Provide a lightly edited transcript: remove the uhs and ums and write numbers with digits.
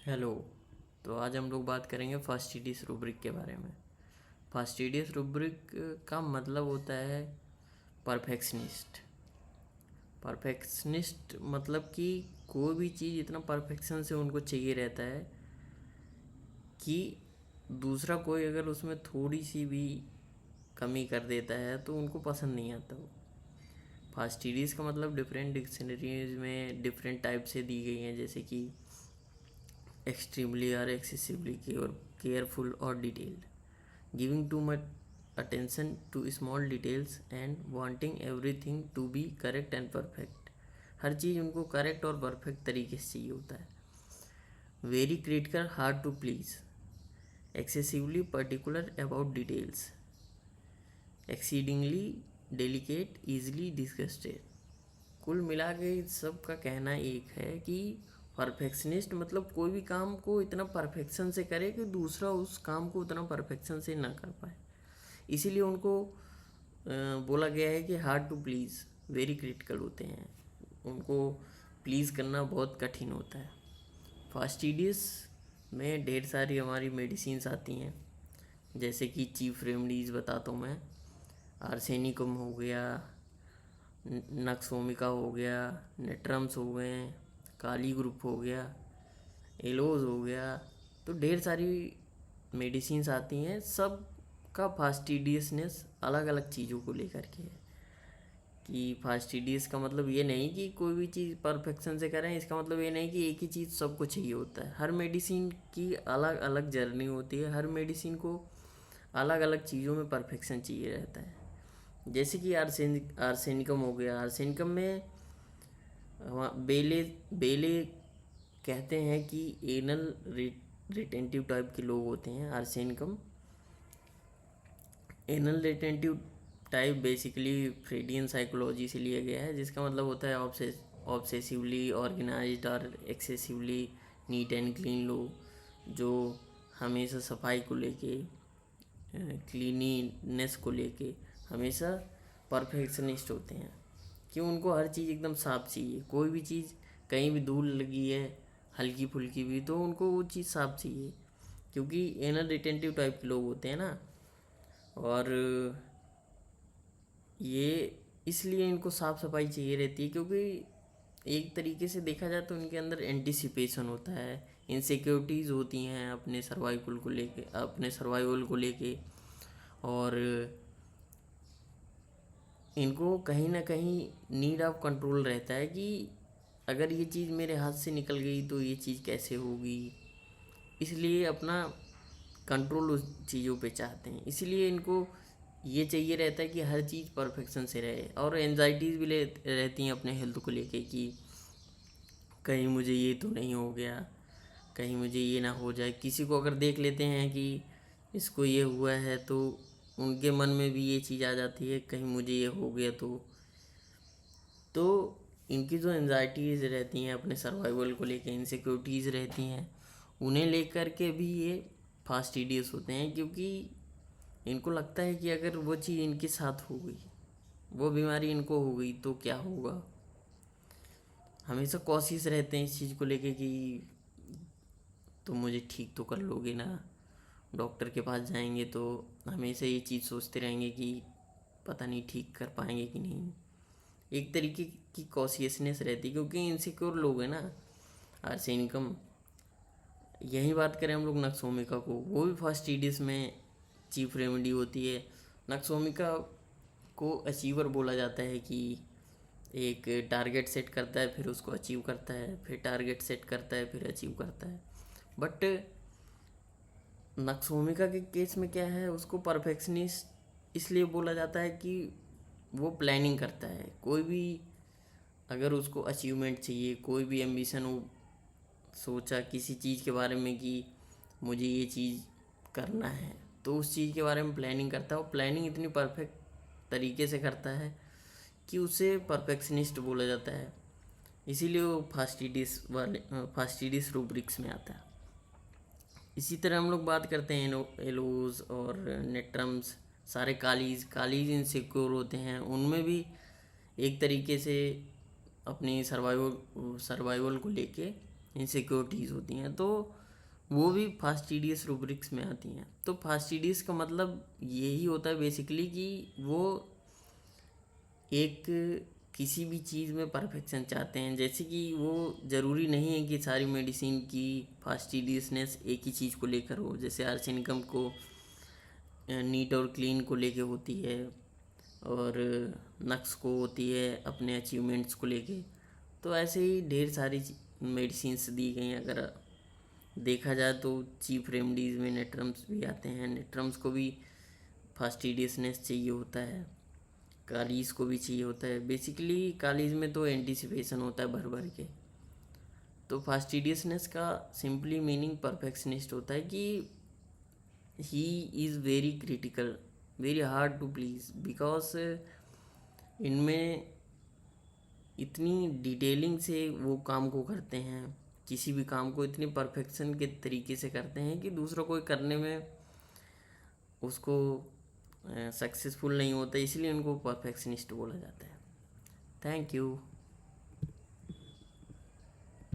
Hello. तो आज हम लोग बात करेंगे फास्टिडियस रूब्रिक के बारे में। फास्टिडियस रूब्रिक का मतलब होता है परफेक्शनिस्ट। परफेक्शनिस्ट मतलब कि कोई भी चीज़ इतना परफेक्शन से उनको चाहिए रहता है कि दूसरा कोई अगर उसमें थोड़ी सी भी कमी कर देता है तो उनको पसंद नहीं आता वो। फास्टिडियस का मतलब डिफरेंट डिक्शनरीज में डिफरेंट टाइप से दी गई हैं, जैसे कि एक्सट्रीमली और एक्सेसिवली केयरफुल और detailed, giving too much attention to small details and wanting everything to be correct and perfect। हर चीज़ उनको करेक्ट और परफेक्ट तरीके से चाहिए होता है। Very critical, hard to please, excessively particular about details, exceedingly delicate, easily disgusted. कुल मिला के सबका कहना एक है कि परफेक्शनिस्ट मतलब कोई भी काम को इतना परफेक्शन से करे कि दूसरा उस काम को उतना परफेक्शन से ना कर पाए। इसीलिए उनको बोला गया है कि hard to please, very critical होते हैं। उनको प्लीज़ करना बहुत कठिन होता है। फास्टिडियस में ढेर सारी हमारी मेडिसिन्स आती हैं, जैसे कि चीफ रेमडीज़ बताता हूँ मैं। आर्सेनिकम हो गया, नक्सोमिका हो गया, नेट्रम्स हो गए, काली ग्रुप हो गया, एलोज हो गया। तो ढेर सारी मेडिसिन्स आती हैं, सब का फास्टिडियसनेस अलग अलग चीज़ों को लेकर के है। कि फास्टिडियस का मतलब ये नहीं कि कोई भी चीज़ परफेक्शन से करें, इसका मतलब ये नहीं कि एक ही चीज़ सबको चाहिए होता है। हर मेडिसिन की अलग अलग जर्नी होती है, हर मेडिसिन को अलग अलग चीज़ों में परफेक्शन चाहिए रहता है। जैसे कि आर्सेनिकम हो गया। आर्सेनिकम में बेले बेले कहते हैं कि एनल रिटेंटिव टाइप के लोग होते हैं। Arsenicum anal retentive type basically Freudian psychology से लिया गया है, जिसका मतलब होता है ऑब्सेसिवली ऑर्गेनाइज्ड और एक्सेसिवली नीट एंड क्लीन लोग, जो हमेशा सफाई को लेके, क्लीनिनेस को लेके हमेशा परफेक्शनिस्ट होते हैं। कि उनको हर चीज़ एकदम साफ चाहिए। कोई भी चीज़ कहीं भी धूल लगी है हल्की फुल्की भी, तो उनको वो चीज़ साफ चाहिए, क्योंकि एनल रिटेंटिव टाइप के लोग होते हैं ना। और ये इसलिए इनको साफ़ सफाई चाहिए रहती है, क्योंकि एक तरीके से देखा जाए तो इनके अंदर एंटिसिपेशन होता है, इनसिक्योरिटीज़ होती हैं अपने सर्वाइवल को लेके। और इनको कहीं ना कहीं नीड ऑफ कंट्रोल रहता है कि अगर ये चीज़ मेरे हाथ से निकल गई तो ये चीज़ कैसे होगी। इसलिए अपना कंट्रोल उस चीज़ों पे चाहते हैं। इसीलिए इनको ये चाहिए रहता है कि हर चीज़ परफेक्शन से रहे। और एनजाइटीज़ भी रहती हैं अपने हेल्थ को लेके कि कहीं मुझे ये तो नहीं हो गया, कहीं मुझे ये ना हो जाए। किसी को अगर देख लेते हैं कि इसको ये हुआ है तो उनके मन में भी ये चीज़ आ जाती है, कहीं मुझे ये हो गया तो इनकी जो एनजाइटीज़ रहती हैं अपने सर्वाइवल को लेके, इनसिक्योरिटीज़ रहती हैं, उन्हें लेकर के भी ये फास्टिडियस होते हैं। क्योंकि इनको लगता है कि अगर वो चीज़ इनके साथ हो गई, वो बीमारी इनको हो गई तो क्या होगा। हमेशा कॉशियस रहते हैं इस चीज़ को लेके कि तुम मुझे ठीक तो कर लोगे ना। डॉक्टर के पास जाएंगे तो हमेशा ये चीज़ सोचते रहेंगे कि पता नहीं ठीक कर पाएंगे कि नहीं। एक तरीके की कॉशियसनेस रहती है, क्योंकि इनसिक्योर लोग हैं ना। आर्सेनिकम, यही बात करें हम लोग नक्सोमिका को, वो भी फास्टिडियस में चीफ रेमेडी होती है। नक्सोमिका को अचीवर बोला जाता है कि एक टारगेट सेट करता है, फिर उसको अचीव करता है, फिर टारगेट सेट करता है, फिर अचीव करता है। बट नक्सोमिका के केस में क्या है, उसको परफेक्शनिस्ट इसलिए बोला जाता है कि वो प्लानिंग करता है। कोई भी अगर उसको अचीवमेंट चाहिए, कोई भी एम्बिशन हो, सोचा किसी चीज़ के बारे में कि मुझे ये चीज़ करना है, तो उस चीज़ के बारे में प्लानिंग करता है। वो प्लानिंग इतनी परफेक्ट तरीके से करता है कि उसे परफेक्शनिस्ट बोला जाता है। इसीलिए वो फास्टिडिस रूब्रिक्स में आता है। इसी तरह हम लोग बात करते हैं एलोज और नेट्रम्स, सारे कालीज इनसिक्योर होते हैं। उनमें भी एक तरीके से अपनी सर्वाइवल को लेके इनसिक्योरिटीज़ होती हैं, तो वो भी फास्टिडियस रूब्रिक्स में आती हैं। तो फास्टिडियस का मतलब यही होता है बेसिकली कि वो एक किसी भी चीज़ में परफेक्शन चाहते हैं। जैसे कि वो ज़रूरी नहीं है कि सारी मेडिसिन की फास्टिडियसनेस एक ही चीज़ को लेकर हो। जैसे आर्सेनिकम को नीट और क्लीन को लेके होती है, और नक्स को होती है अपने अचीवमेंट्स को लेके। तो ऐसे ही ढेर सारी मेडिसिन्स दी गई हैं। अगर देखा जाए तो चीफ रेमडीज़ में नेट्रम्स भी आते हैं। नेट्रम्स को भी फास्टिडियसनेस चाहिए होता है, कालीज को भी चाहिए होता है। बेसिकली कालीज में तो एंटिसिपेशन होता है भर भर के। तो फास्टिडियसनेस का सिंपली मीनिंग परफेक्शनिस्ट होता है कि he is very critical, very hard to please, because इनमें इतनी डिटेलिंग से वो काम को करते हैं, किसी भी काम को इतनी परफेक्शन के तरीके से करते हैं कि दूसरा कोई करने में उसको सक्सेसफुल नहीं होता, इसलिए उनको परफेक्शनिस्ट बोला जाता है। Thank you.